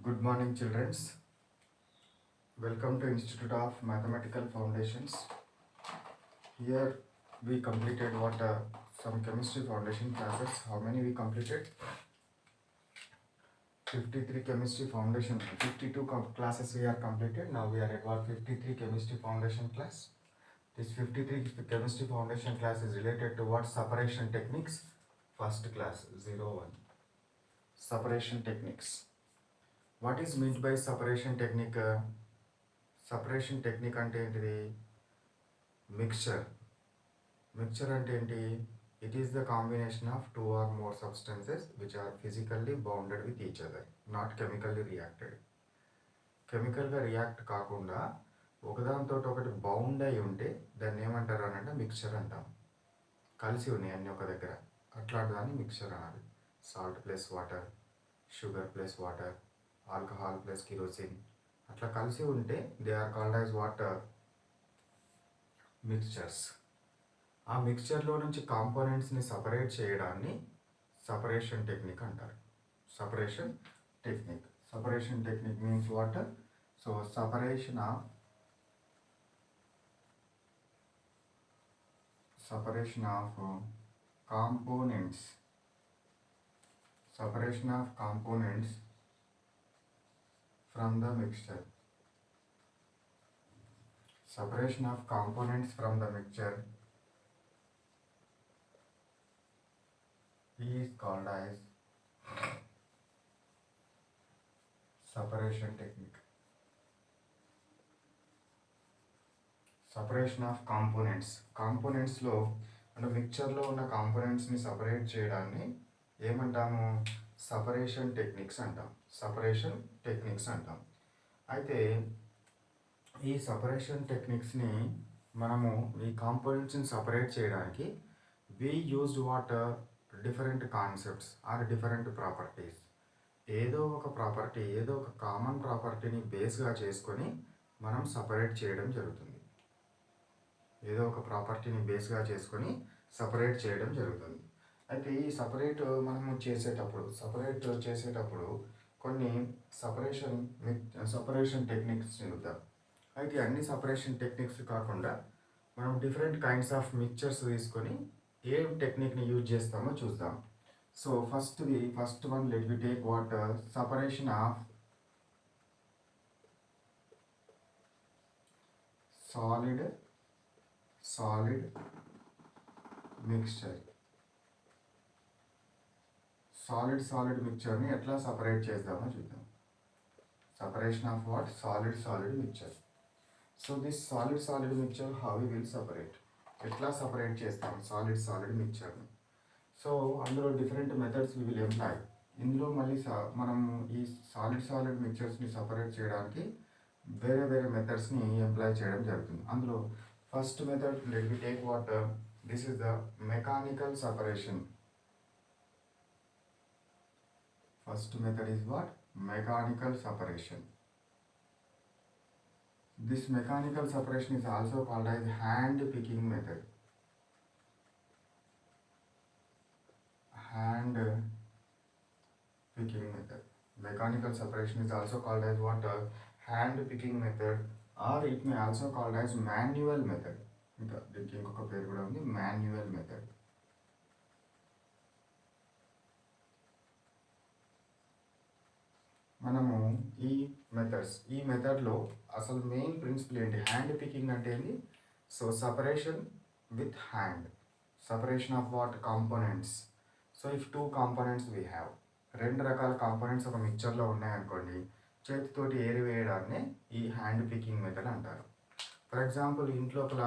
Good morning, children. Welcome to Institute of Mathematical Foundations. Here we completed some chemistry foundation classes. How many we completed? 53 chemistry foundation. 52 classes we are completed. Now we are at what 53 chemistry foundation class. This 53 chemistry foundation class is related to what separation techniques. First class 01. Separation techniques. What is meant by separation technique? Separation technique అంటే ఏంటిది? Mixture అంటే ఏంటి? It is the combination of two or more substances which are physically bounded with each other, not chemically reacted. కెమికల్గా react కాకుండా ఒకదానితో ఒకటి bound అయి ఉంటే దాన్ని ఏమంటారు అని అంటే మిక్చర్ అంటాం. కలిసి ఉన్నాయి అన్నీ ఒక దగ్గర, అట్లాంటి దాన్ని మిక్చర్ అనాలి. Salt plus water, sugar plus water, alcohol plus kerosene అట్లా కలిసి ఉంటే they are called as water mixtures. ఆ మిక్చర్లో నుంచి కాంపోనెంట్స్ని సపరేట్ చేయడాన్ని సపరేషన్ టెక్నిక్ అంటారు. Separation technique means what? So separation of components from the mixture. Separation of components from the mixture is called as separation technique. Separation of కాంపోనెంట్స్లో అంటే మిక్చర్లో ఉన్న కాంపోనెంట్స్ని separate చేయడాన్ని ఏమంటాము? సపరేషన్ టెక్నిక్స్ అంటాం. అయితే ఈ సపరేషన్ టెక్నిక్స్ని మనము ఈ కాంపోనెంట్స్ని సపరేట్ చేయడానికి we used different concepts or different properties. ఏదో ఒక కామన్ ప్రాపర్టీని బేస్గా చేసుకొని మనం సపరేట్ చేయడం జరుగుతుంది. అయితే ఈ సపరేట్ చేసేటప్పుడు కొన్ని సపరేషన్ టెక్నిక్స్ చూద్దాం. అయితే అన్ని సపరేషన్ టెక్నిక్స్ కాకుండా మనం డిఫరెంట్ కైండ్స్ ఆఫ్ మిక్చర్స్ తీసుకొని ఏ టెక్నిక్ని యూజ్ చేస్తామో చూద్దాం. So first one let we take separation of solid mixture. Solid మిక్చర్ని ఎట్లా సపరేట్ చేద్దామో చూద్దాం. Separation of what? Solid mixture. So this solid mixture how we will separate, ఎట్లా సపరేట్ చేస్తాం solid మిక్చర్ని? సో అందులో different methods we will employ. ఇందులో మళ్ళీ మనం ఈ సాలిడ్ మిక్చర్స్ని సపరేట్ చేయడానికి వేరే మెథడ్స్ని ఎంప్లాయ్ చేయడం జరుగుతుంది. అందులో first method let we take this is the mechanical separation. First method is what? Mechanical separation. This mechanical separation is also called as hand picking method. Mechanical separation is also called as what? Hand picking method, or it may also called as manual method. దీనికి ఇంకొక పేరు కూడా ఉంది, manual method. మనము ఈ మెథడ్లో అసలు main principle ఏంటి? హ్యాండ్ పికింగ్ అంటే ఏంటి? So separation with hand, separation of what? Components. So if two components we have, రెండు రకాల కాంపోనెంట్స్ ఒక మిక్చర్లో ఉన్నాయనుకోండి, చేతితోటి ఏరివేయడాన్ని ఈ హ్యాండ్ పికింగ్ మెథడ్ అంటారు. ఫర్ ఎగ్జాంపుల్, ఇంట్లోపల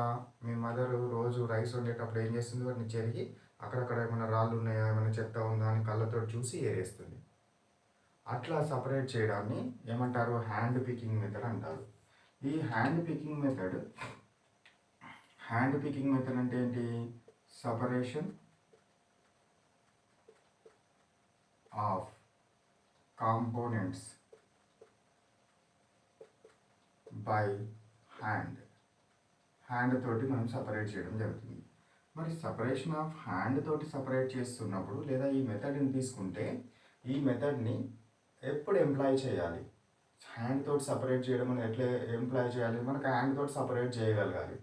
మీ మదర్ రోజు రైస్ వండేటప్పుడు ఏం చేస్తుంది? వాటిని చెరిగి అక్కడక్కడ ఏమైనా రాళ్ళు ఉన్నాయా, ఏమైనా చెత్త ఉందా అని కళ్ళతో చూసి ఏరేస్తుంది. అట్లా సపరేట్ చేయడాన్ని ఏమంటారు? హ్యాండ్ పికింగ్ మెథడ్ అంటారు. ఈ హ్యాండ్ పికింగ్ మెథడ్ అంటే ఏంటి? Separation of components by hand తోటి మనం సపరేట్ చేయడం జరుగుతుంది. మరి సపరేషన్ ఆఫ్ హ్యాండ్ తోటి సపరేట్ చేస్తున్నప్పుడు లేదా ఈ మెథడ్ని తీసుకుంటే ఈ మెథడ్ని ఎప్పుడు ఎంప్లాయ్ చేయాలి, హ్యాండ్ తోటి సపరేట్ చేయడం అని ఎట్లా ఎంప్లాయ్ చేయాలి, మనకు హ్యాండ్ తోటి సపరేట్ చేయగలగాలి.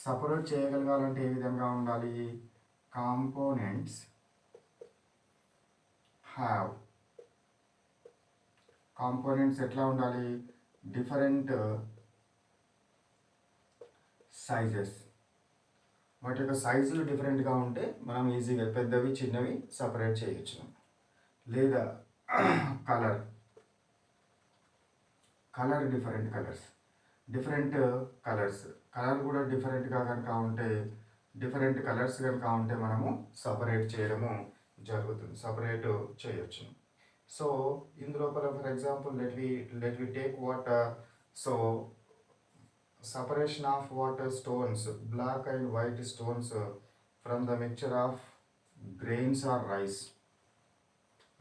సపరేట్ చేయగలగాలంటే ఏ విధంగా ఉండాలి, కాంపోనెంట్స్ హ్యావ్, కాంపోనెంట్స్ ఎట్లా ఉండాలి, డిఫరెంట్ సైజెస్, వాటి యొక్క సైజులు డిఫరెంట్గా ఉంటే మనం ఈజీగా పెద్దవి చిన్నవి సపరేట్ చేయొచ్చు. లేదా కలర్ డిఫరెంట్ కలర్స్ కలర్ కూడా డిఫరెంట్గా కనుక ఉంటే, డిఫరెంట్ కలర్స్ కనుక ఉంటే మనము సపరేట్ చేయడము జరుగుతుంది, సపరేట్ చేయొచ్చు. సో ఇందులోపల for example let we take what, so separation of water stones, black and white stones from the mixture of grains or rice.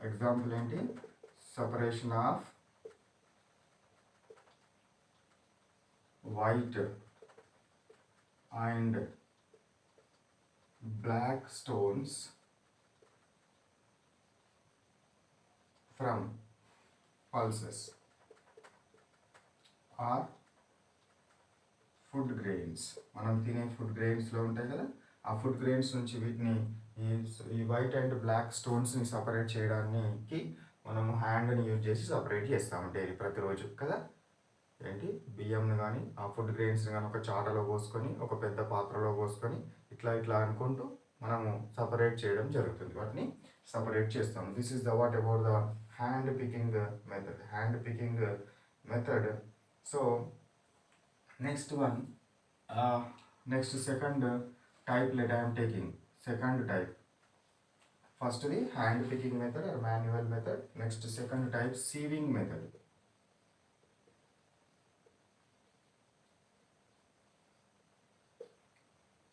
Example ఏంటి, separation of white and black stones from pulses or food grains. మనం తినే food గ్రెయిన్స్లో ఉంటాయి కదా, ఆ food grains నుంచి వీటిని ఈ white and black స్టోన్స్ని separate చేయడానికి మనము హ్యాండ్ని యూజ్ చేసి సపరేట్ చేస్తాము డైలీ ప్రతిరోజు కదా. ఏంటి, బియ్యంని కానీ ఆ ఫుడ్ గ్రెయిన్స్ని కానీ ఒక చాటలో పోసుకొని, ఒక పెద్ద పాత్రలో పోసుకొని ఇట్లా అనుకుంటూ మనము సపరేట్ చేయడం జరుగుతుంది, వాటిని సపరేట్ చేస్తాము. This is the what about the hand picking method. So next one, next second type that I am taking, second type. First the hand picking method or manual method, next second type sieving method.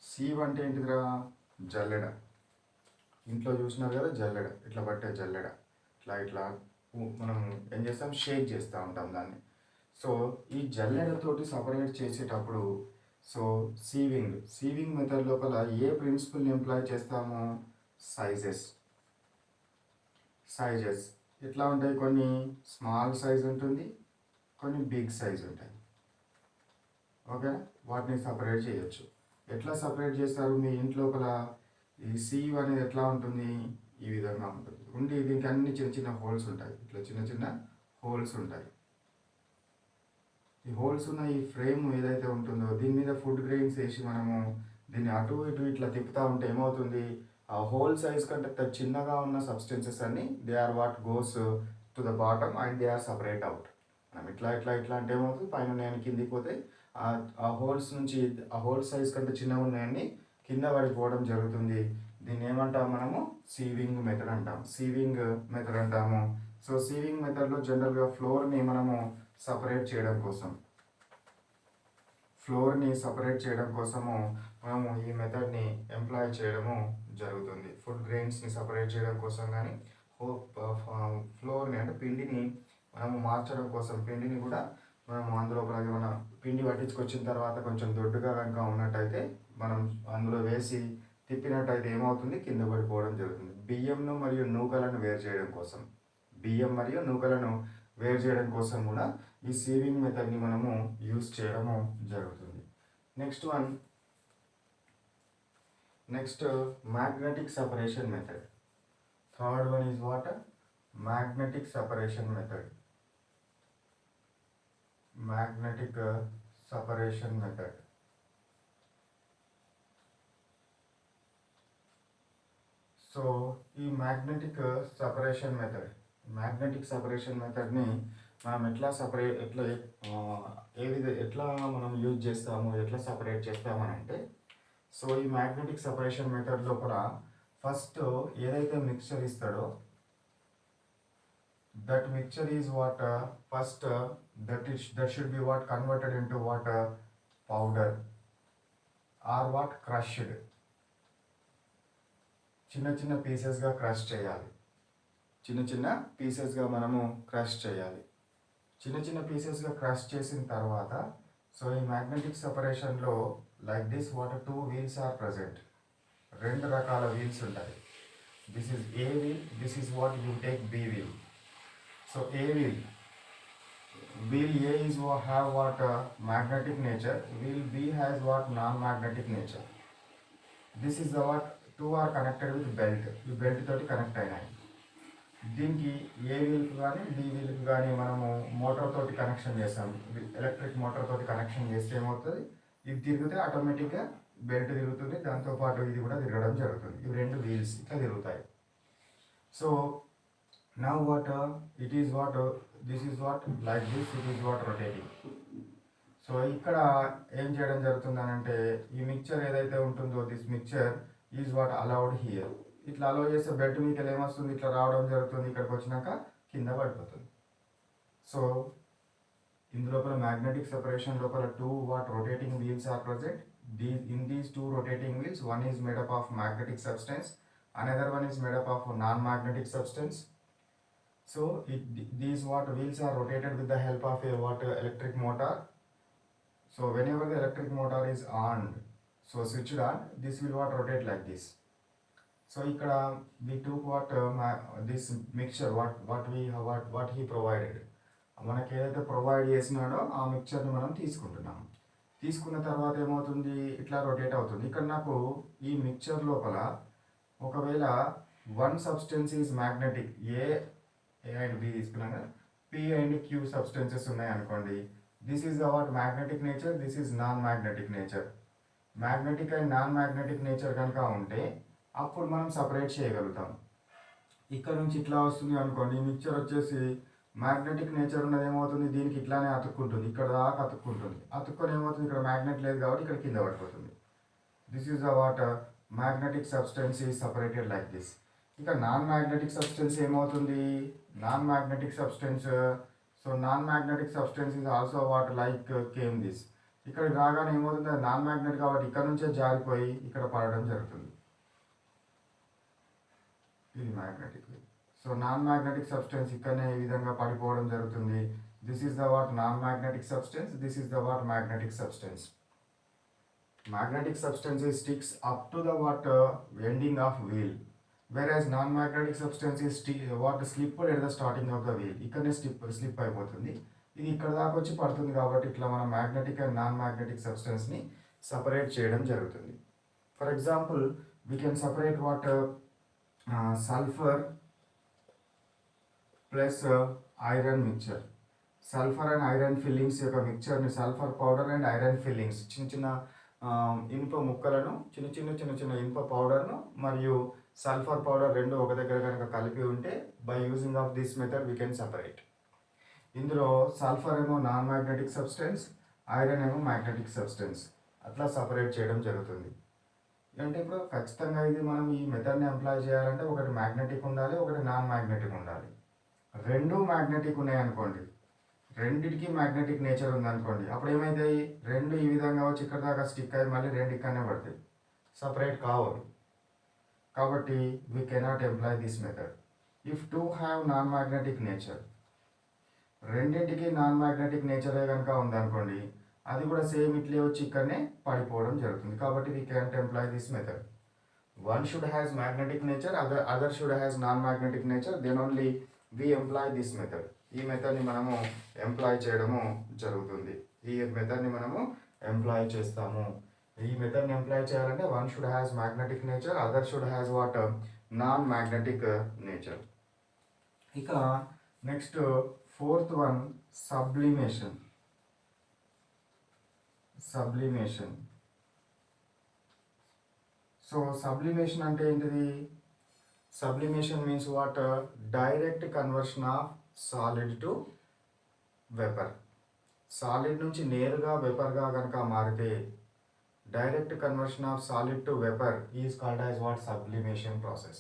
sieve అంటే ఏంటిదిరా, జల్లెడ. ఇంట్లో చూసినారు కదా జల్లెడ, ఇట్లా పట్టే జల్లెడ, ఇట్లా మనం ఏం చేస్తాం, షేక్ చేస్తూ ఉంటాం దాన్ని. సో ఈ జల్లెడతోటి సపరేట్ చేసేటప్పుడు, సో సీవింగ్ మెథడ్ లోపల ఏ ప్రిన్సిపల్ని ఎంప్లాయ్ చేస్తాము, సైజెస్ ఎట్లా ఉంటాయి, కొన్ని స్మాల్ సైజ్ ఉంటుంది, కొన్ని బిగ్ సైజ్ ఉంటాయి. ఓకే, వాటిని సపరేట్ చేయొచ్చు. ఎట్లా సపరేట్ చేస్తారు, మీ ఇంట్లోపల ఈ సీవ్ అనేది ఎట్లా ఉంటుంది, ఈ విధంగా ఉంటుంది. దీనికి అన్ని చిన్న హోల్స్ ఉంటాయి, ఇట్లా చిన్న హోల్స్ ఉంటాయి. ఈ హోల్స్ ఉన్న ఈ ఫ్రేమ్ ఏదైతే ఉంటుందో దీని మీద ఫుడ్ గ్రెయిన్స్ వేసి మనము దీన్ని అటు ఇటు ఇట్లా తిప్పుతూ ఉంటే ఏమవుతుంది, ఆ హోల్ సైజ్ కంటే చిన్నగా ఉన్న సబ్స్టెన్సెస్ అన్ని they are what goes to the bottom and they are separate out. మనం ఇట్లా అంటే ఏమవుతుంది, పైన ఉన్నాయని కిందికి పోతే ఆ హోల్స్ నుంచి ఆ హోల్ సైజ్ కంటే చిన్నగా ఉన్నాయని కింద పడిపోవడం జరుగుతుంది. దీన్ని ఏమంటాము మనము, సీవింగ్ మెథడ్ అంటాము. సో సీవింగ్ మెథడ్లో జనరల్గా ఫ్లోర్ని మనము సపరేట్ చేయడం కోసము మనము ఈ మెథడ్ని ఎంప్లాయ్ చేయడము జరుగుతుంది. ఫుడ్ గ్రెయిన్స్ని సపరేట్ చేయడం కోసం కానీ, ఫ్లోర్ని అంటే పిండిని మనము మార్చడం కోసం, పిండిని కూడా మనము అందులో ఏమైనా పిండి పట్టించుకొచ్చిన తర్వాత కొంచెం దొడ్డుగా కనుక ఉన్నట్టయితే మనం అందులో వేసి తిప్పినట్టయితే ఏమవుతుంది, కింద పడిపోవడం జరుగుతుంది. బియ్యం మరియు నూకలను వేరు చేయడం కోసం కూడా ఈ సీవింగ్ మెథడ్ని మనము యూజ్ చేయడము జరుగుతుంది. Next magnetic separation method. Third one is what, magnetic separation method. So ఈ మ్యాగ్నెటిక్ సపరేషన్ మెథడ్ని మనం ఎట్లా మనం యూజ్ చేస్తాము, ఎట్లా సపరేట్ చేస్తామని అంటే, సో ఈ మ్యాగ్నెటిక్ సపరేషన్ మెథడ్ లోపల ఫస్ట్ ఏదైతే మిక్చర్ ఇస్తాడో that mixture is what, first that should be what converted into what, powder are what crushed. చిన్న పీసెస్గా క్రష్ చేయాలి, మనము క్రష్ చేయాలి. చిన్న పీసెస్గా క్రష్ చేసిన తర్వాత, సో ఈ మ్యాగ్నెటిక్ సపరేషన్లో like this what 2 wheels are present. 2 రకాల వీల్స్ ఉంటాయి. This is A wheel, this is what you take B wheel. So A wheel A is have what magnetic nature, wheel B has what non-magnetic nature. This is the what two are connected with belt. ఈ belt తోటి connect అయినాయి. దీనికి ఏ వీల్కి కానీ B వీల్కి కానీ మనము motor తోటి connection చేస్తాం. Electric motor తోటి కనెక్షన్ చేస్తే ఏమవుతుంది, ఇది తిరిగితే ఆటోమేటిక్గా బెల్ట్ తిరుగుతుంది, దాంతోపాటు ఇది కూడా తిరగడం జరుగుతుంది. ఇవి రెండు వీల్స్ ఇట్లా తిరుగుతాయి. So now what it is what this is what like this, it is what rotating. So ఇక్కడ ఏం చేయడం జరుగుతుంది అని అంటే, ఈ మిక్చర్ ఏదైతే ఉంటుందో this mixture is what allowed here. ఇట్లా అలౌ చేస్తే బెల్ట్ మీకు ఏమొస్తుంది, ఇట్లా రావడం జరుగుతుంది, ఇక్కడికి వచ్చినాక కింద పడిపోతుంది. సో ఇందులోపల మ్యాగ్నెటిక్ సెపరేషన్ లోపల two what rotating wheels are present. In these two rotating wheels, one is made up of magnetic substance, another one is made up of non-magnetic substance. So these what wheels are rotated with the help of a what electric motor. So whenever the electric motor is on, so switched on, this will what rotate like this. So ikkada we took what this mixture what he provided. మనకి ఏదైతే provide చేసినాడో ఆ మిక్చర్ని మనం తీసుకుంటున్నాం. తీసుకున్న తర్వాత ఏమవుతుంది, ఇట్లా rotate అవుతుంది. ఇక్కడ నాకు ఈ మిక్చర్ లోపల ఒకవేళ one substance is magnetic, A and B తీసుకున్నాం కదా, పి అండ్ క్యూ సబ్స్టెన్సెస్ ఉన్నాయి అనుకోండి. This is our magnetic nature, this is non magnetic nature. Magnetic and non magnetic nature కనుక ఉంటే అప్పుడు మనం సపరేట్ చేయగలుగుతాం. ఇక్కడ నుంచి ఇట్లా వస్తుంది అనుకోండి, ఈ మిక్చర్ వచ్చేసి మ్యాగ్నెటిక్ నేచర్ ఉన్నది ఏమవుతుంది, దీనికి ఇట్లానే అతుక్కుంటుంది, ఇక్కడ దాకా అతుక్కుంటుంది. అతుక్కొని ఏమవుతుంది, ఇక్కడ మ్యాగ్నెట్ లేదు కాబట్టి ఇక్కడ కింద పడిపోతుంది. This is the what magnetic substance is separated like this. ఇక నాన్ మ్యాగ్నెటిక్ సబ్స్టెన్స్ ఏమవుతుంది, non magnetic substance. So non magnetic substance is also what like came this. ఇక్కడ రాగానే ఏమవుతుంది, నాన్ మ్యాగ్నెట్ కాబట్టి ఇక్కడ నుంచే జారిపోయి ఇక్కడ పడడం జరుగుతుంది. ఇది magnetic. So non magnetic substance ఇక్కడనే ఈ విధంగా పడిపోవడం జరుగుతుంది. This is the what non magnetic substance, this is the what magnetic substance. Magnetic substance sticks up to the what ending of wheel, whereas non magnetic substance what slipped at the starting of the wheel. ఇక్కడనే slip అయిపోతుంది, ఇది ఇక్కడ దాకా వచ్చి పడుతుంది. కాబట్టి ఇట్లా మనం మ్యాగ్నెటిక్ అండ్ నాన్ మ్యాగ్నెటిక్ సబ్స్టెన్స్ని సపరేట్ చేయడం జరుగుతుంది. For example we can separate what sulphur plus iron mixture. Sulphur and iron fillings యొక్క మిక్చర్ని, sulphur powder and iron fillings, చిన్న చిన్న ఇనుప ముక్కలను, చిన్న చిన్న ఇనుప పౌడర్ను మరియు సల్ఫర్ పౌడర్ రెండు ఒక దగ్గర కనుక కలిపి ఉంటే by using of this method we can separate. ఇందులో సల్ఫర్ ఏమో నాన్ మ్యాగ్నెటిక్ సబ్స్టెన్స్, ఐరన్ ఏమో మ్యాగ్నెటిక్ సబ్స్టెన్స్, అట్లా సపరేట్ చేయడం జరుగుతుంది. అంటే ఇప్పుడు ఖచ్చితంగా ఇది మనం ఈ మెథడ్ని ఎంప్లాయ్ చేయాలంటే ఒకటి మ్యాగ్నెటిక్ ఉండాలి, ఒకటి నాన్ మ్యాగ్నెటిక్ ఉండాలి. రెండు మ్యాగ్నెటిక్ ఉన్నాయనుకోండి, రెండిటికి మ్యాగ్నెటిక్ నేచర్ ఉందనుకోండి, అప్పుడు ఏమైతాయి, రెండు ఈ విధంగా వచ్చి ఇక్కడ దాకా స్టిక్ అయ్యి మళ్ళీ రెండు ఇక్కడనే పడతాయి, సపరేట్ కావాలి. కాబట్టి we cannot employ this method. If two have non magnetic nature, రెండింటికి నాన్ మ్యాగ్నెటిక్ నేచరే కనుక ఉందనుకోండి, అది కూడా సేమ్ ఇట్లే వచ్చి ఇక్కడనే పడిపోవడం జరుగుతుంది. కాబట్టి we can employ this method. One should has magnetic nature, other should has non magnetic nature, then only we employ this method. ఈ మెథడ్ని మనము ఎంప్లాయ్ చేయడము జరుగుతుంది. ఈ మెథడ్ని మనము ఎంప్లాయ్ చేస్తాము. ఈ మెథడ్ని ఎంప్లాయ్ చేయాలంటే one should has magnetic nature, other should has what non magnetic nature. ఇక next fourth one sublimation. So sublimation అంటే ఏంటిది, sublimation means what direct conversion of solid to vapour. Solid నుంచి నేరుగా వెపర్గా కనుక మారితే direct conversion of solid to vapour is called as what sublimation process.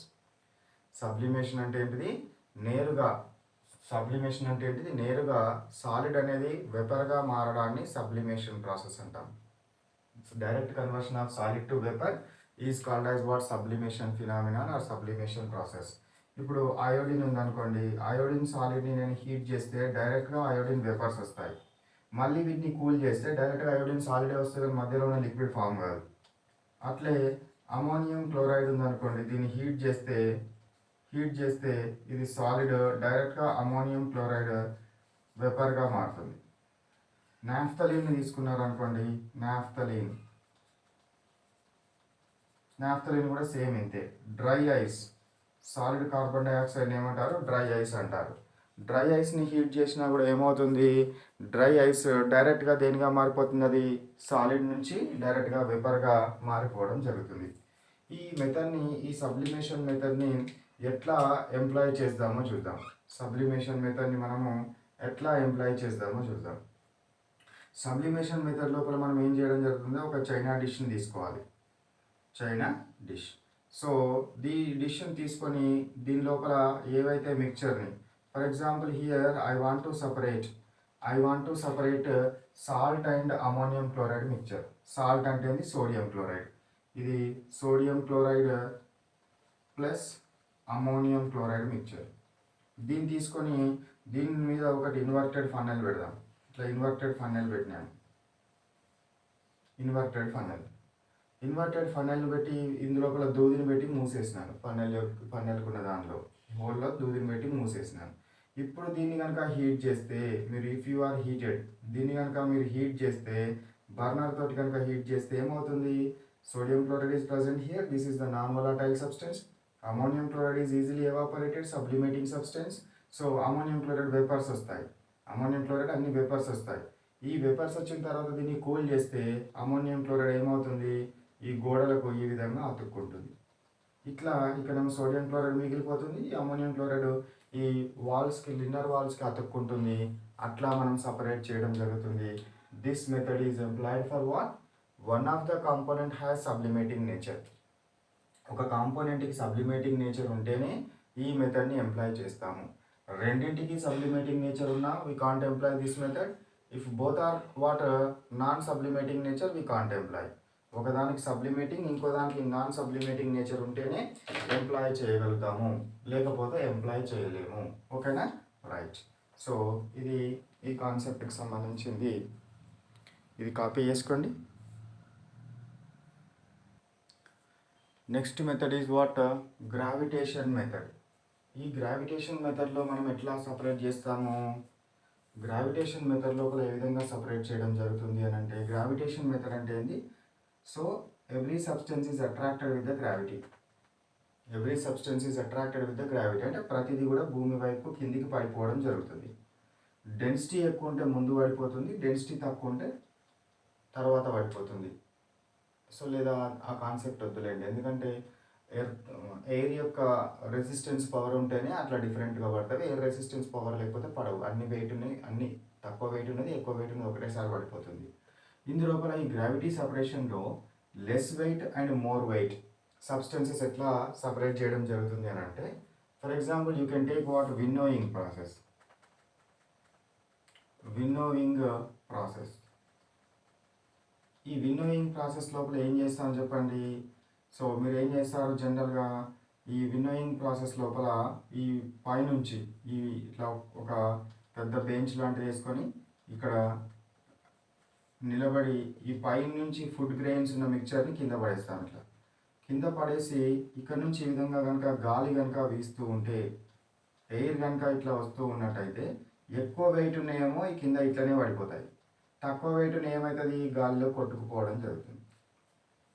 Sublimation అంటే ఏంటిది, నేరుగా సాలిడ్ అనేది వెపర్గా మారడాన్ని సబ్లిమేషన్ ప్రాసెస్ అంటాం. Direct conversion of solid to vapour is called as what sublimation phenomenon or sublimation process. ఇప్పుడు iodine ఉందనుకోండి, iodine సాలిడ్ని నేను హీట్ చేస్తే డైరెక్ట్గా అయోడిన్ వేపర్స్ వస్తాయి. మళ్ళీ వీటిని కూల్ చేస్తే డైరెక్ట్గా అయోడిన్ సాలిడే వస్తుంది, కానీ మధ్యలో ఉన్న లిక్విడ్ ఫామ్ కాదు. అట్లే అమోనియం క్లోరైడ్ ఉందనుకోండి, దీన్ని హీట్ చేస్తే హీట్ చేస్తే ఇది సాలిడ్ డైరెక్ట్గా అమోనియం క్లోరైడ్ వేపర్గా మారుతుంది. నాఫ్థలిన్ తీసుకున్నారనుకోండి, నాఫ్థలిన్ కూడా సేమ్ ఇంతే. Dry ice, solid carbon dioxide ఏమంటారు, డ్రై ఐస్ అంటారు. డ్రై ఐస్ని హీట్ చేసినా కూడా ఏమవుతుంది, డ్రై ఐస్ డైరెక్ట్గా దేనిగా మారిపోతుంది, అది సాలిడ్ నుంచి డైరెక్ట్గా వేపర్గా మారిపోవడం జరుగుతుంది. ఈ సబ్లిమేషన్ మెథడ్ని ఎట్లా ఎంప్లాయ్ చేద్దామో చూద్దాం. సబ్లిమేషన్ మెథడ్ని మనము ఎట్లా ఎంప్లాయ్ చేద్దామో చూద్దాం. సబ్లిమేషన్ మెథడ్ లోపల మనం ఏం చేయడం జరుగుతుందో, ఒక చైనా డిష్ని తీసుకోవాలి. China dish. సో డిష్ని తీసుకొని దీని లోపల ఏవైతే మిక్చర్ని, for example here I want to separate salt and ammonium chloride mixture. Salt అంటే సోడియం క్లోరైడ్, ఇది sodium chloride plus ammonium chloride mixture. దీన్ని తీసుకొని దీని మీద ఒకటి ఇన్వర్టెడ్ ఫన్నెల్ పెడదాం. ఇట్లా ఇన్వర్టెడ్ ఫన్నెల్ పెట్టినాను. ఇన్వర్టెడ్ ఫన్నెల్ని పెట్టి ఇందులోపల దూదిని పెట్టి మూసేసినాను. ఫన్నెల్కున్న దాంట్లో హోల్లో దూదిని పెట్టి మూసేసినాను. ఇప్పుడు దీన్ని కనుక హీట్ చేస్తే, మీరు ఇఫ్ యు ఆర్ హీటెడ్, దీన్ని కనుక మీరు హీట్ చేస్తే, బర్నర్ తోటి కనుక హీట్ చేస్తే ఏమవుతుంది, sodium chloride is present here. This is the non-volatile substance. Ammonium chloride is easily evaporated, sublimating substance. So ammonium chloride vapors వస్తాయి. అమోనియం క్లోరైడ్ అన్ని వేపర్స్ వస్తాయి. ఈ వేపర్స్ వచ్చిన తర్వాత దీన్ని కూల్ చేస్తే అమోనియం క్లోరైడ్ ఏమవుతుంది, ఈ గోడలకు ఈ విధంగా అతుక్కుంటుంది. ఇట్లా ఇక్కడ సోడియం క్లోరైడ్ మిగిలిపోతుంది, ఈ అమోనియం క్లోరైడ్ ఈ వాల్స్కి, లిన్నర్ వాల్స్కి అతుక్కుంటుంది. అట్లా మనం సపరేట్ చేయడం జరుగుతుంది. This method is employed for what, one of the component has sublimating nature. ఒక కాంపోనెంట్కి సబ్లిమేటింగ్ నేచర్ ఉంటేనే ఈ మెథడ్ని ఎంప్లాయ్ చేస్తాము. రెండింటికి సబ్లిమేటింగ్ నేచర్ ఉన్నా we can't employ this method. If both are what non sublimating nature we can't employ. ఒకదానికి sublimating, ఇంకో దానికి నాన్ సబ్లిమేటింగ్ నేచర్ ఉంటేనే ఎంప్లాయ్ చేయగలుగుతాము, లేకపోతే ఎంప్లాయ్ చేయలేము. ఓకేనా, రైట్. సో ఇది ఈ కాన్సెప్ట్కి సంబంధించింది. ఇది కాపీ చేసుకోండి. Next method is what, gravitation method. ఈ గ్రావిటేషన్ మెథడ్లో మనం ఎట్లా సపరేట్ చేస్తాము, గ్రావిటేషన్ మెథడ్ లోపల ఏ విధంగా సపరేట్ చేయడం జరుగుతుంది అని అంటే, గ్రావిటేషన్ మెథడ్ అంటే ఏంది, so every substance is attracted with the gravity. అంటే ప్రతిదీ కూడా భూమి వైపు కిందికి పడిపోవడం జరుగుతుంది. డెన్సిటీ ఎక్కువ ఉంటే ముందు పడిపోతుంది, డెన్సిటీ తక్కువ ఉంటే తర్వాత పడిపోతుంది. సో లేదా ఆ కాన్సెప్ట్ వద్దులేండి, ఎందుకంటే ఎయిర్ యొక్క రెసిస్టెన్స్ పవర్ ఉంటేనే అట్లా డిఫరెంట్గా పడుతుంది. ఎయిర్ రెసిస్టెన్స్ పవర్ లేకపోతే పడవు. అన్ని వెయిట్ ఉన్నాయి, అన్ని తక్కువ వెయిట్ ఉన్నది, ఎక్కువ వెయిట్ ఉన్నది ఒకటేసారి పడిపోతుంది. ఇందులోపల ఈ గ్రావిటీ సపరేషన్లో less weight and more weight substances ఎట్లా సపరేట్ చేయడం జరుగుతుంది అని అంటే, for example you can take what, winnowing process. ఈ విన్నోయింగ్ ప్రాసెస్ లోపల ఏం చేస్తామని చెప్పండి. సో మీరు ఏం చేస్తారు, జనరల్గా ఈ విన్నోయింగ్ ప్రాసెస్ లోపల ఈ పైనుంచి ఈ ఇట్లా ఒక పెద్ద బెంచ్ లాంటిది వేసుకొని ఇక్కడ నిలబడి ఈ పైనుంచి ఫుడ్ గ్రెయిన్స్ ఉన్న మిక్చర్ని కింద పడేస్తాం. ఇట్లా కింద పడేసి ఇక్కడ నుంచి ఈ విధంగా కనుక గాలి కనుక వీస్తూ ఉంటే, ఎయిర్ కనుక ఇట్లా వస్తూ ఉన్నట్టయితే, ఎక్కువ వెయిట్ ఉన్నాయేమో ఈ కింద ఇట్లనే పడిపోతాయి, తక్కువ వెయిట్ ఏమవుతుంది, గాలిలో కొట్టుకుపోవడం జరుగుతుంది.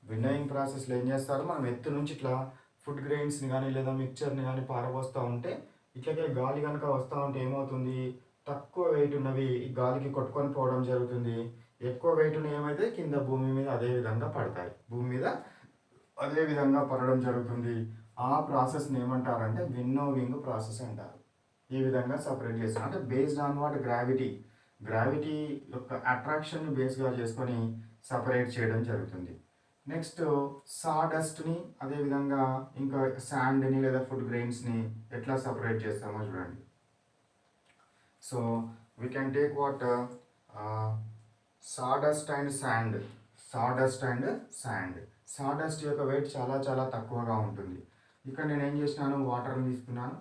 విన్నోయింగ్ ప్రాసెస్లో ఏం చేస్తారు, మనం ఎత్తు నుంచి ఇట్లా ఫుడ్ గ్రెయిన్స్ని కానీ లేదా మిక్చర్ని కానీ పారబోస్తూ ఉంటే, ఇట్లకే గాలి కనుక వస్తూ ఉంటే ఏమవుతుంది, తక్కువ వెయిట్ ఉన్నవి ఈ గాలికి కొట్టుకొని పోవడం జరుగుతుంది. ఎక్కువ వెయిట్ ఉన్న ఏమైతే కింద భూమి మీద అదే విధంగా పడతాయి, భూమి మీద అదే విధంగా పడడం జరుగుతుంది. ఆ ప్రాసెస్ని ఏమంటారంటే విన్నోవింగ్ ప్రాసెస్ అంటారు. ఈ విధంగా సపరేట్ చేస్తారు. అంటే బేస్డ్ ఆన్ వాట్, గ్రావిటీ యొక్క అట్రాక్షన్ని బేస్గా చేసుకొని సపరేట్ చేయడం జరుగుతుంది. నెక్స్ట్ సాడస్ట్ని, అదేవిధంగా ఇంకా శాండ్ని లేదా ఫుడ్ గ్రెయిన్స్ని ఎట్లా సపరేట్ చేస్తామో చూడండి. So we can take what, sawdust and sand. Sawdust యొక్క వెయిట్ చాలా చాలా తక్కువగా ఉంటుంది. ఇక్కడ నేను ఏం చేసినాను, వాటర్ని తీసుకున్నాను.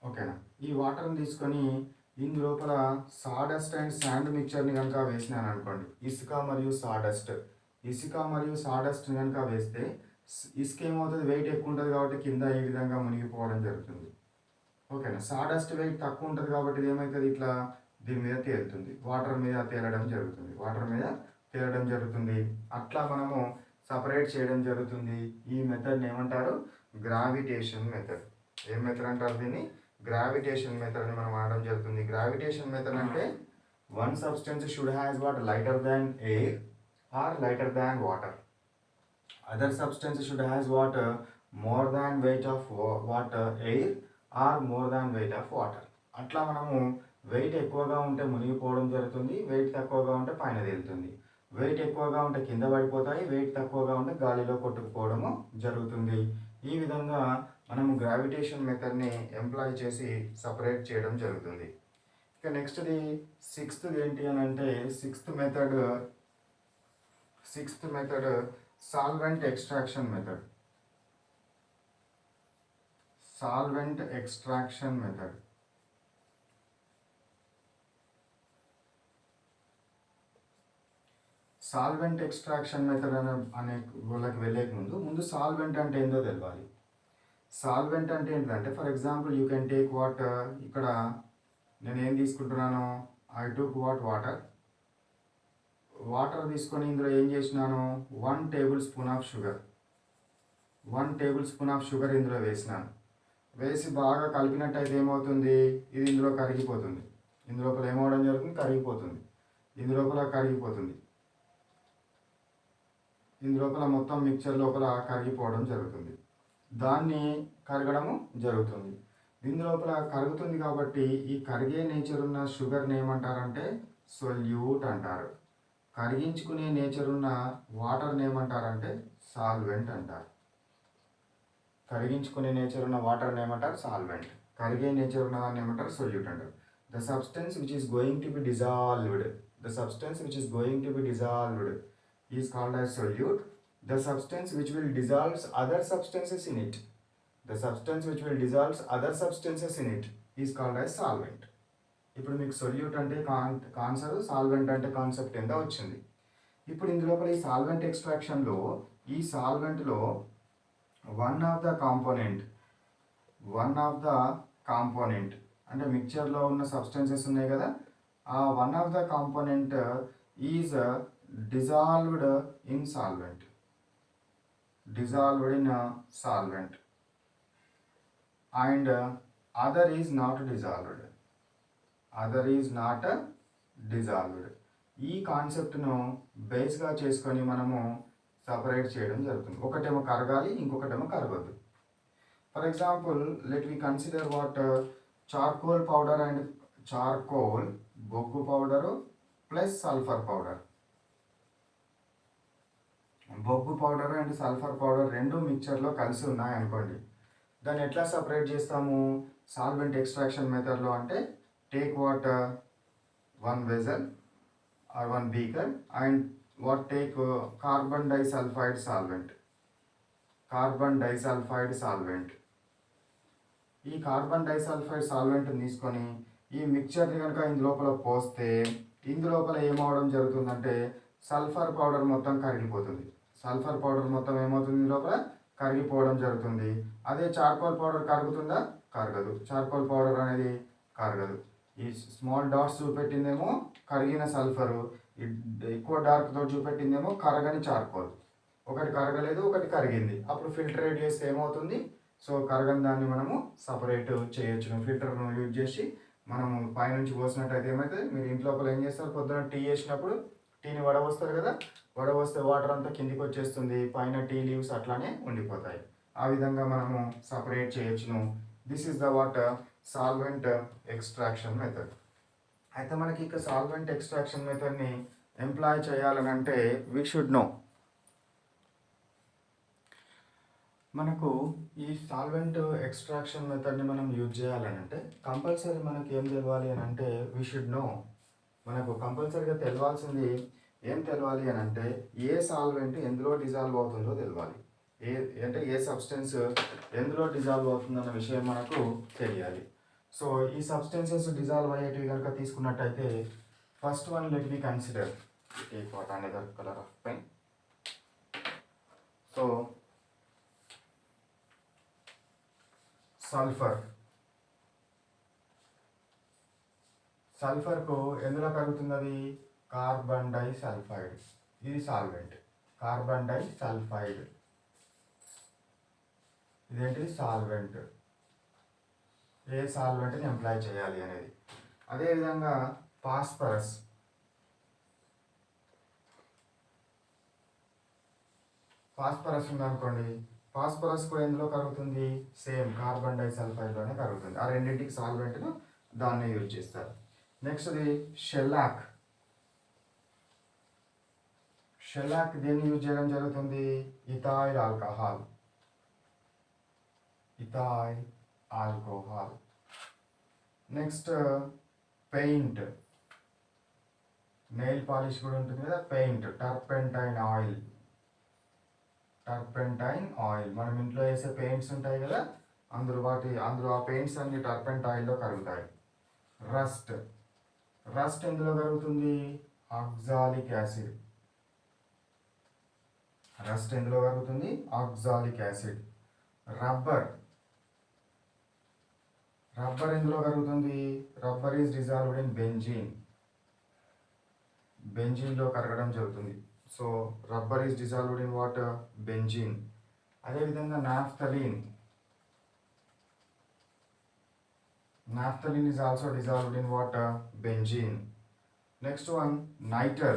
ఓకేనా, ఈ వాటర్ని తీసుకొని ఇందులోపల సాడస్ట్ అండ్ శాండ్ మిక్చర్ని కనుక వేసినాను అనుకోండి, ఇసుక మరియు సాడస్ట్ని కనుక వేస్తే ఇసుక ఏమవుతుంది, వెయిట్ ఎక్కువ ఉంటుంది కాబట్టి కింద ఈ విధంగా మునిగిపోవడం జరుగుతుంది. ఓకేనా. సాడస్ట్ వెయిట్ తక్కువ ఉంటుంది కాబట్టి ఇది ఏమవుతుంది, ఇట్లా దీని మీద తేలుతుంది, వాటర్ మీద తేలడం జరుగుతుంది, వాటర్ మీద తేలడం జరుగుతుంది. అట్లా మనము సపరేట్ చేయడం జరుగుతుంది. ఈ మెథడ్ని ఏమంటారు, గ్రావిటేషన్ మెథడ్. ఏం మెథడ్ అంటారు దీన్ని, గ్రావిటేషన్ మెథడ్ అని మనం వాడడం జరుగుతుంది. గ్రావిటేషన్ మెథడ్ అంటే one substance should has what lighter than air or lighter than water. Other substance should has what more than weight of water air or more than weight of water. అట్లా మనము wait ఎక్కువగా ఉంటే మునిగిపోవడం జరుగుతుంది, wait తక్కువగా ఉంటే పైన తేలుతుంది. Wait ఎక్కువగా ఉంటే కింద పడిపోతాయి, వెయిట్ తక్కువగా ఉంటే గాలిలో కొట్టుకుపోవడము జరుగుతుంది. ఈ విధంగా మనము గ్రావిటేషన్ మెథడ్ని ఎంప్లాయ్ చేసి సపరేట్ చేయడం జరుగుతుంది. ఇక నెక్స్ట్ది సిక్స్త్ ఏంటి అని అంటే sixth method solvent extraction method. Solvent extraction method. Solvent extraction method అనే వాళ్ళకి వెళ్ళే ముందు సాల్వెంట్ అంటే ఏందో తెలియాలి. సాల్వెంట్ అంటే ఏంటంటే for example you can take water. ఇక్కడ నేను ఏం తీసుకుంటున్నాను, ఐ టుక్ వాటర్ తీసుకొని ఇందులో ఏం చేసినాను, 1 టేబుల్ స్పూన్ ఆఫ్ షుగర్ ఇందులో వేసినాను. వేసి బాగా కలిపినట్టయితే ఏమవుతుంది, ఇది ఇందులో కరిగిపోతుంది. ఇందులోపల ఏమవడం జరుగుతుంది, కరిగిపోతుంది. ఇందులోపల మొత్తం మిక్చర్ లోపల కరిగిపోవడం జరుగుతుంది. దాన్ని కరగడము జరుగుతుంది. ఇందులోపల కరుగుతుంది కాబట్టి ఈ కరిగే నేచర్ ఉన్న షుగర్ని ఏమంటారంటే సొల్యూట్ అంటారు. కరిగించుకునే నేచర్ ఉన్న వాటర్ని ఏమంటారంటే సాల్వెంట్ అంటారు. కరిగించుకునే నేచర్ ఉన్న వాటర్ని ఏమంటారు సాల్వెంట్. కరిగే నేచర్ ఉన్న దాన్ని ఏమంటారు సొల్యూట్ అంటారు. The substance which is going to be dissolved is called as solute. The substance which will dissolve other substances in it is called as solvent. ఇప్పుడు మీకు సొల్యూట్ అంటే కాన్సర్, సాల్వెంట్ అంటే concept ఎంత వచ్చింది. ఇప్పుడు ఇందులోపల ఈ సాల్వెంట్ ఎక్స్ట్రాక్షన్లో ఈ సాల్వెంట్లో వన్ ఆఫ్ ద కాంపోనెంట్ అంటే మిక్చర్లో ఉన్న సబ్స్టెన్సెస్ ఉన్నాయి కదా, ఆ one of the component is dissolved in solvent and other is not dissolved. ఈ కాన్సెప్ట్ను బేస్గా చేసుకొని మనము సపరేట్ చేయడం జరుగుతుంది. ఒకటేమో కరగాలి, ఇంకొకటేమో కరగద్దు. For example let we consider what charcoal powder and బొగ్గు పౌడరు ప్లస్ సల్ఫర్ పౌడర్. బొగ్గు పౌడర్ అండ్ సల్ఫర్ పౌడర్ రెండు మిక్చర్లో కలిసి ఉన్నాయి అనుకోండి. దాన్ని ఎట్లా సపరేట్ చేస్తాము సాల్వెంట్ ఎక్స్ట్రాక్షన్ మెథడ్లో అంటే take water 1 vessel or 1 beaker and take carbon disulfide solvent. ఈ కార్బన్ డైసల్ఫైడ్ సాల్వెంట్ తీసుకొని ఈ మిక్చర్ని కనుక ఇందులోపల పోస్తే ఇందులోపల ఏమవడం జరుగుతుందంటే సల్ఫర్ పౌడర్ మొత్తం కరిగిపోతుంది. ఏమవుతుంది, లోపల కరిగిపోవడం జరుగుతుంది. అదే చార్కోల్ పౌడర్ కరుగుతుందా, కరగదు. చార్కోల్ పౌడర్ అనేది కరగదు. ఈ స్మాల్ డాట్స్ చూపెట్టిందేమో కరిగిన సల్ఫరు, ఎక్కువ డార్క్తో చూపెట్టిందేమో కరగని చార్కోల్. ఒకటి కరగలేదు, ఒకటి కరిగింది. అప్పుడు ఫిల్టరేట్ చేస్తే ఏమవుతుంది, సో కరగని దాన్ని మనము సపరేట్ చేయొచ్చు. ఫిల్టర్ను యూజ్ చేసి మనము పైనుంచి పోసినట్టయితే ఏమవుతుంది, మీరు ఇంట్లోపల ఏం చేస్తారు, పొద్దున టీ చేసినప్పుడు టీని వడవస్తారు కదా, వడవస్తే వాటర్ అంతా కిందికి వచ్చేస్తుంది, పైన టీ లీవ్స్ అట్లానే ఉండిపోతాయి. ఆ విధంగా మనము సపరేట్ చేయొచ్చును. This is the water solvent extraction method. అయితే మనకి ఇక సాల్వెంట్ ఎక్స్ట్రాక్షన్ మెథడ్ని ఎంప్లాయ్ చేయాలని అంటే వీ షుడ్ నో, మనకు ఈ సాల్వెంట్ ఎక్స్ట్రాక్షన్ మెథడ్ని మనం యూజ్ చేయాలని అంటే కంపల్సరీ మనకి ఏం తెలవాలి అని అంటే వీ షుడ్ నో, మనకు కంపల్సరీగా తెలవాల్సింది ఏం తెలవాలి అని అంటే ఏ సాల్వెంట్ ఎందులో డిజాల్వ్ అవుతుందో తెలవాలి. ఏ సబ్స్టెన్స్ ఎందులో డిజాల్వ్ అవుతుందన్న విషయం మనకు తెలియాలి. సో ఈ సబ్స్టెన్సెస్ డిజాల్వ్ అయ్యేటివి కనుక తీసుకున్నట్టయితే first one let me consider take what another colour of pen. So sulphur. సల్ఫర్కు ఎందులో కరుగుతుంది అది? Carbon disulphide. ఇది సాల్వెంట్. కార్బన్ డైసల్ఫైడ్ ఇదేంటిది? సాల్వెంట్. ఏ సాల్వెంట్ని ఎంప్లాయ్ చేయాలి అనేది. అదేవిధంగా ఫాస్ఫరస్. ఫాస్ఫరస్ ఉందనుకోండి, ఫాస్ఫరస్ కూడా ఎందులో కరుగుతుంది? సేమ్ కార్బన్ డైసల్ఫైడ్లోనే కరుగుతుంది. ఆ రెండింటికి సాల్వెంట్ను దాన్నే యూజ్ చేస్తారు. నెక్స్ట్ది షెల్లాక్. షెల్లాక్ దేన్ని యూజ్ చేయడం జరుగుతుంది? Ethyl alcohol. Ethyl alcohol. Next paint. Nail polish కూడా ఉంటుంది కదా, paint. Turpentine oil. Turpentine oil మనం ఇంట్లో వేసే పెయింట్స్ ఉంటాయి కదా, అందులో ఆ పెయింట్స్ అన్ని టర్పెంట్ ఆయిల్లో కరుగుతాయి. రస్ట్. రస్ట్ ఎందులో కరుగుతుంది? Oxalic acid. రస్ట్ ఎందులో కరుగుతుంది? Oxalic acid. రబ్బర్. రబ్బర్ ఎందులో కరుగుతుంది? Rubber is dissolved in benzene. బెంజీన్లో కరగడం జరుగుతుంది. So rubber is dissolved in water? Benzene. అదేవిధంగా naphthalene. Naphthalene is also dissolved in water, benzene. Next one, nitre.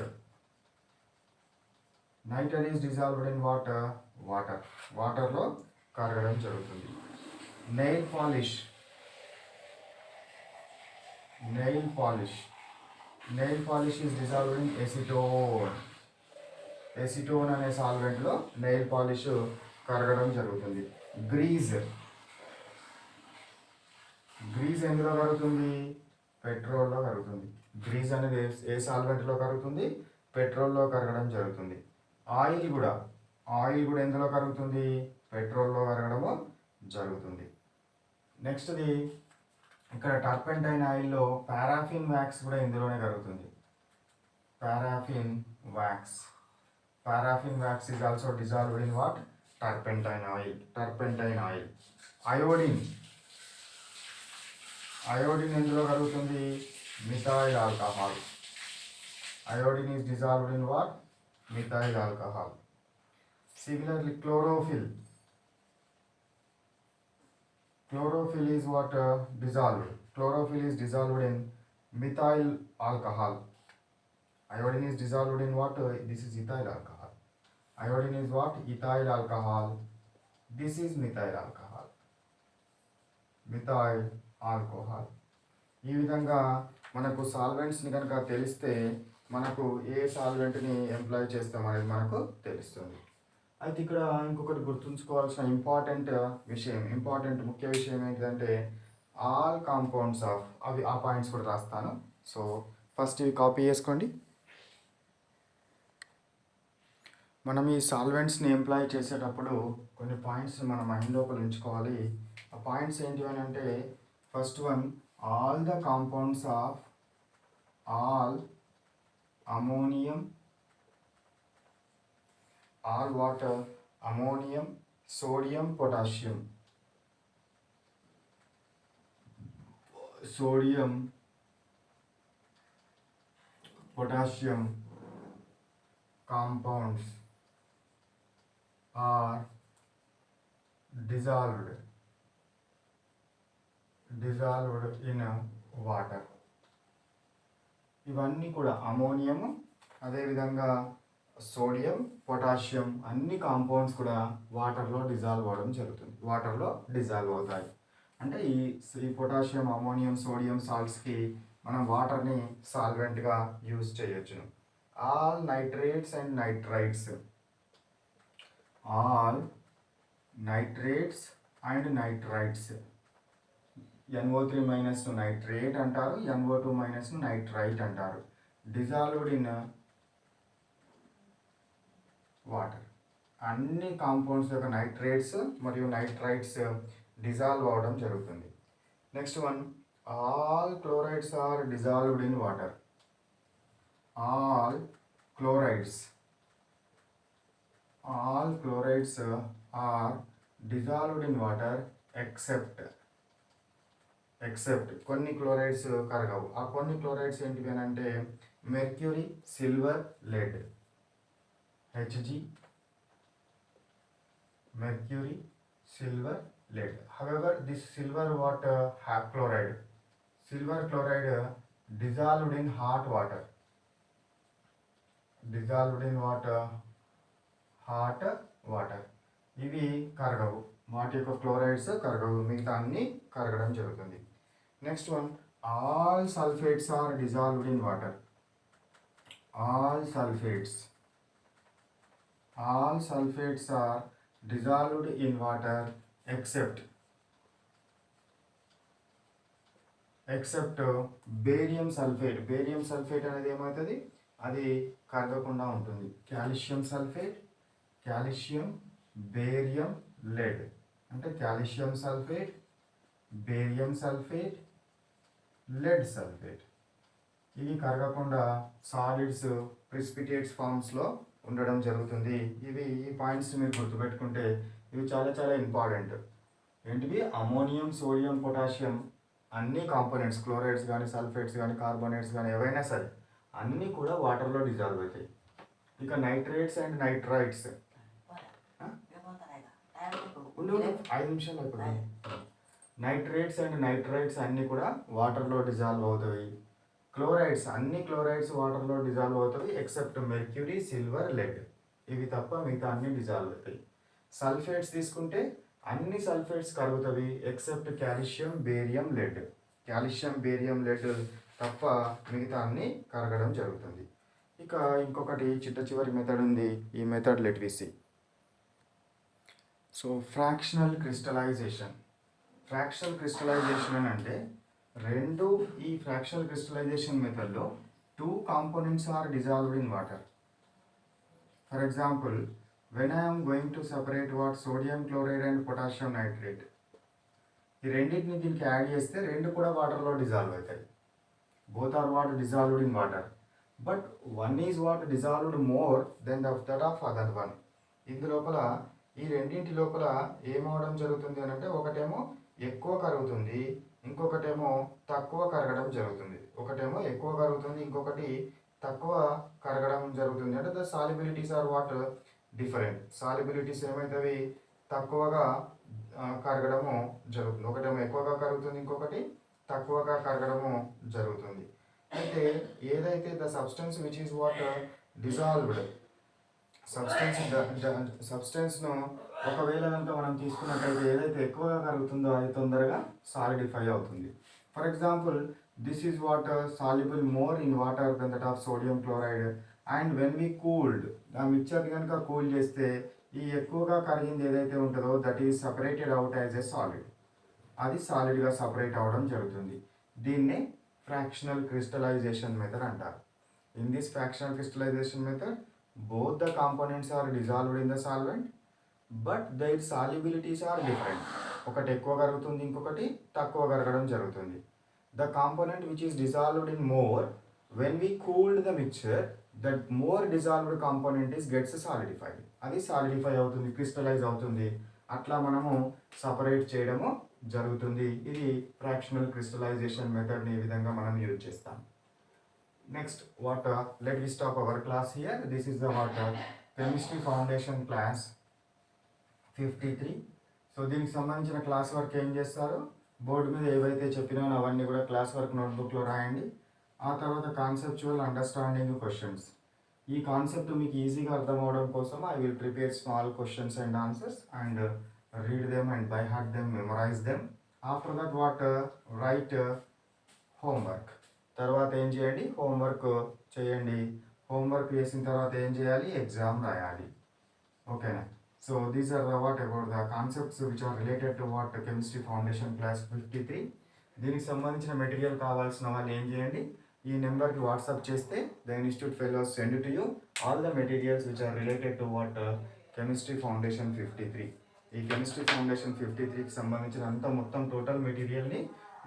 Nitre is dissolved in water. Water లో కరగడం జరుగుతుంది. Nail polish. Nail polish. Nail polish is dissolved in acetone. Acetone అనే solvent లో nail polish కరగడం జరుగుతుంది. Grease. Grease ఎందులో కరుగుతుంది? పెట్రోల్లో కరుగుతుంది. Grease అనేది ఏ సాల్వెంట్లో కరుగుతుంది? పెట్రోల్లో కరగడం జరుగుతుంది. ఆయిల్ కూడా ఎందులో కరుగుతుంది? పెట్రోల్లో కరగడము జరుగుతుంది. నెక్స్ట్ది ఇక్కడ టర్పెంటైన్ ఆయిల్లో పారాఫిన్ వ్యాక్స్ కూడా ఇందులోనే కరుగుతుంది. Paraffin wax. Paraffin wax is also dissolved in what? Turpentine oil. Turpentine oil. Iodine. Iodine ఎందులో కరుగుతుంది? Methyl alcohol. Iodine is dissolved in what? Methyl alcohol. Similarly chlorophyll. Chlorophyll is what? Dissolved. Chlorophyll is dissolved in methyl alcohol. Iodine is dissolved in what? This is ethyl alcohol. Iodine is what? Ethyl alcohol. This is methyl alcohol. Methyl alcohol. ఈ విధంగా మనకు సాల్వెంట్స్ని కనుక తెలిస్తే మనకు ఏ సాల్వెంట్ని employee చేస్తాం అనేది మనకు తెలుస్తుంది. అయితే ఇక్కడ ఇంకొకటి గుర్తుంచుకోవాల్సిన ముఖ్య విషయం ఏంటంటే ఆల్ కాంపౌండ్స్ ఆఫ్ ఆ పాయింట్స్ కూడా రాస్తాను. సో ఫస్ట్ ఇవి కాపీ చేసుకోండి. మనం ఈ సాల్వెంట్స్ని ఎంప్లాయ్ చేసేటప్పుడు కొన్ని పాయింట్స్ మన మైండ్ లోపల ఉంచుకోవాలి. ఆ పాయింట్స్ ఏంటి అని అంటే, first one, all the compounds of all ammonium, all water, ammonium, sodium, potassium. Sodium, potassium compounds are dissolved in water. ఇవన్నీ కూడా అమోనియం, అదేవిధంగా సోడియం, పొటాషియం అన్ని కాంపౌండ్స్ కూడా వాటర్లో డిజాల్వ్ అవుతాయి. అంటే ఈ పొటాషియం, అమోనియం, సోడియం సాల్ట్స్కి మనం వాటర్ని సాల్వెంట్గా యూజ్ చేయొచ్చును. All nitrates and nitrites, NO3 minus nitrate అంటారు, NO2 మైనస్ నైట్రైట్ అంటారు. Dissolved in water. అన్ని కాంపౌండ్స్ యొక్క నైట్రేట్స్ మరియు నైట్రైట్స్ డిజాల్వ్ అవడం జరుగుతుంది. Next one, all chlorides are dissolved in water. All chlorides are dissolved in water except except కొన్ని chlorides కరగవు. ఆ కొన్ని క్లోరైడ్స్ ఏంటివి అని అంటే mercury, silver, lead. HG, mercury, silver, lead. However, this silver water have chloride. Silver chloride dissolved in hot water. Dissolved in water, hot water. ఇవి కరగవు. వాటి యొక్క క్లోరైడ్స్ కరగవు, మిగతా అన్ని కరగడం జరుగుతుంది. Next one, all sulphates are dissolved in water. All sulphates are dissolved in water except barium sulphate. Barium sulphate అనేది ఏమవుతుంది, అది కరగకుండా ఉంటుంది. Calcium sulphate, calcium, barium, lead. అంటే calcium sulphate, barium sulphate, lead sulphate. ఇవి కరగకుండా సాలిడ్స్, ప్రిసిపిటేట్స్ ఫామ్స్లో ఉండడం జరుగుతుంది. ఈ పాయింట్స్ మీరు గుర్తుపెట్టుకుంటే ఇవి చాలా చాలా ఇంపార్టెంట్. ఏంటివి, అమోనియం, సోడియం, పొటాషియం అన్ని కాంపోనెంట్స్, క్లోరైడ్స్ కానీ, సల్ఫేట్స్ కానీ, కార్బోనేట్స్ కానీ ఏవైనా సరే అన్నీ కూడా వాటర్లో డిజాల్వ్ అవుతాయి. ఇక నైట్రేట్స్ అండ్ నైట్రైట్స్, 5 నిమిషాలు అయిపోతుంది. నైట్రేట్స్ అండ్ నైట్రైట్స్ అన్నీ కూడా వాటర్లో డిజాల్వ్ అవుతాయి. క్లోరైడ్స్, అన్ని క్లోరైడ్స్ వాటర్లో డిజాల్వ్ అవుతాయి ఎక్సెప్ట్ మెర్క్యూరీ, సిల్వర్, లెడ్. ఇవి తప్ప మిగతా అన్ని డిజాల్వ్ అవుతాయి. సల్ఫేట్స్ తీసుకుంటే అన్ని సల్ఫేట్స్ కరుగుతాయి except calcium, barium, lead. Calcium, barium, lead తప్ప మిగతా అన్ని కరగడం జరుగుతుంది. ఇక ఇంకొకటి చిట్ట చివరి మెథడ్ ఉంది. ఈ method let we see. So fractional crystallisation. Fractional crystallisation అని అంటే ఈ ఫ్రాక్షనల్ క్రిస్టలైజేషన్ మెథడ్లో 2 components are dissolved in water. For example, when I am going to separate what sodium chloride and potassium nitrate, ఈ రెండింటిని దీనికి add చేస్తే రెండు కూడా వాటర్లో డిజాల్వ్ అవుతాయి. Both are what dissolved in water, but one is what dissolved more then that of other one. ఇందు లోపల ఈ రెండింటి లోపల ఏమవడం జరుగుతుంది అని అంటే ఒకటేమో ఎక్కువ కరుగుతుంది, ఇంకొకటేమో తక్కువ కరగడం జరుగుతుంది. ఒకటేమో ఎక్కువ కరుగుతుంది, ఇంకొకటి తక్కువ కరగడం జరుగుతుంది. అంటే the solubilities are what different. Solubilities ఏమవుతాయి, తక్కువగా కరగడము జరుగుతుంది. ఒకటేమో ఎక్కువగా కరుగుతుంది, ఇంకొకటి తక్కువగా కరగడము జరుగుతుంది. అయితే ఏదైతే the substance which is what dissolved, సబ్స్టెన్స్ను ఒకవేళ కనుక మనం తీసుకున్నట్లయితే ఏదైతే ఎక్కువగా కరుగుతుందో అది తొందరగా సాలిడిఫై అవుతుంది. For example, this is water soluble more in water then that of sodium chloride. And when we cooled, ఆ మిక్చర్ని కనుక కూల్ చేస్తే ఈ ఎక్కువగా కరిగింది ఏదైతే ఉంటుందో that is separated out as a solid. అది సాలిడ్గా సపరేట్ అవ్వడం జరుగుతుంది. దీన్నే ఫ్రాక్షనల్ క్రిస్టలైజేషన్ మెథడ్ అంటారు. In this fractional crystallisation method both the components are dissolved in the solvent but their solubilities are different. ఒకటి ఎక్కువ కరుగుతుంది, ఇంకొకటి తక్కువ కరగడం జరుగుతుంది. The component which is dissolved in more, when we cooled the mixture, that more dissolved component gets solidified. అది solidify అవుతుంది, crystallise అవుతుంది. అట్లా మనము సపరేట్ చేయడము జరుగుతుంది. ఇది ఫ్రాక్షనల్ క్రిస్టలైజేషన్ మెథడ్ని ఈ విధంగా మనం యూజ్ చేస్తాం. Next, let me stop our class here. This is the chemistry foundation class 53. So దీనికి సంబంధించిన క్లాస్ వర్క్ ఏం చేస్తారో బోర్డు మీద ఏవైతే చెప్పినానో అవన్నీ కూడా క్లాస్ వర్క్ నోట్బుక్లో రాయండి. ఆ తర్వాత కాన్సెప్చువల్ అండర్స్టాండింగ్ క్వశ్చన్స్. ఈ కాన్సెప్ట్ మీకు ఈజీగా అర్థం అవడం కోసం I will prepare small questions and answers and read them and by heart them, memorise them. After that write homework. తర్వాత ఏం చేయండి, హోంవర్క్ చేయండి. హోంవర్క్ చేసిన తర్వాత ఏం చేయాలి, ఎగ్జామ్ రాయాలి. ఓకేనా? So these are what about the concepts which are related to what chemistry foundation class 53. దీనికి సంబంధించిన మెటీరియల్ కావాల్సిన వాళ్ళు ఏం చేయండి, ఈ నెంబర్కి వాట్సాప్ చేస్తే the institute fellows send to you all the materials which are related to what chemistry foundation 53. ఈ కెమిస్ట్రీ ఫౌండేషన్ 53కి సంబంధించిన మొత్తం టోటల్ మెటీరియల్ని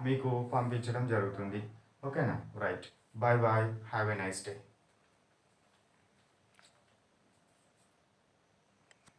మీకు పంపించడం జరుగుతుంది. ఓకేనా? Right. Bye bye. Have a nice day.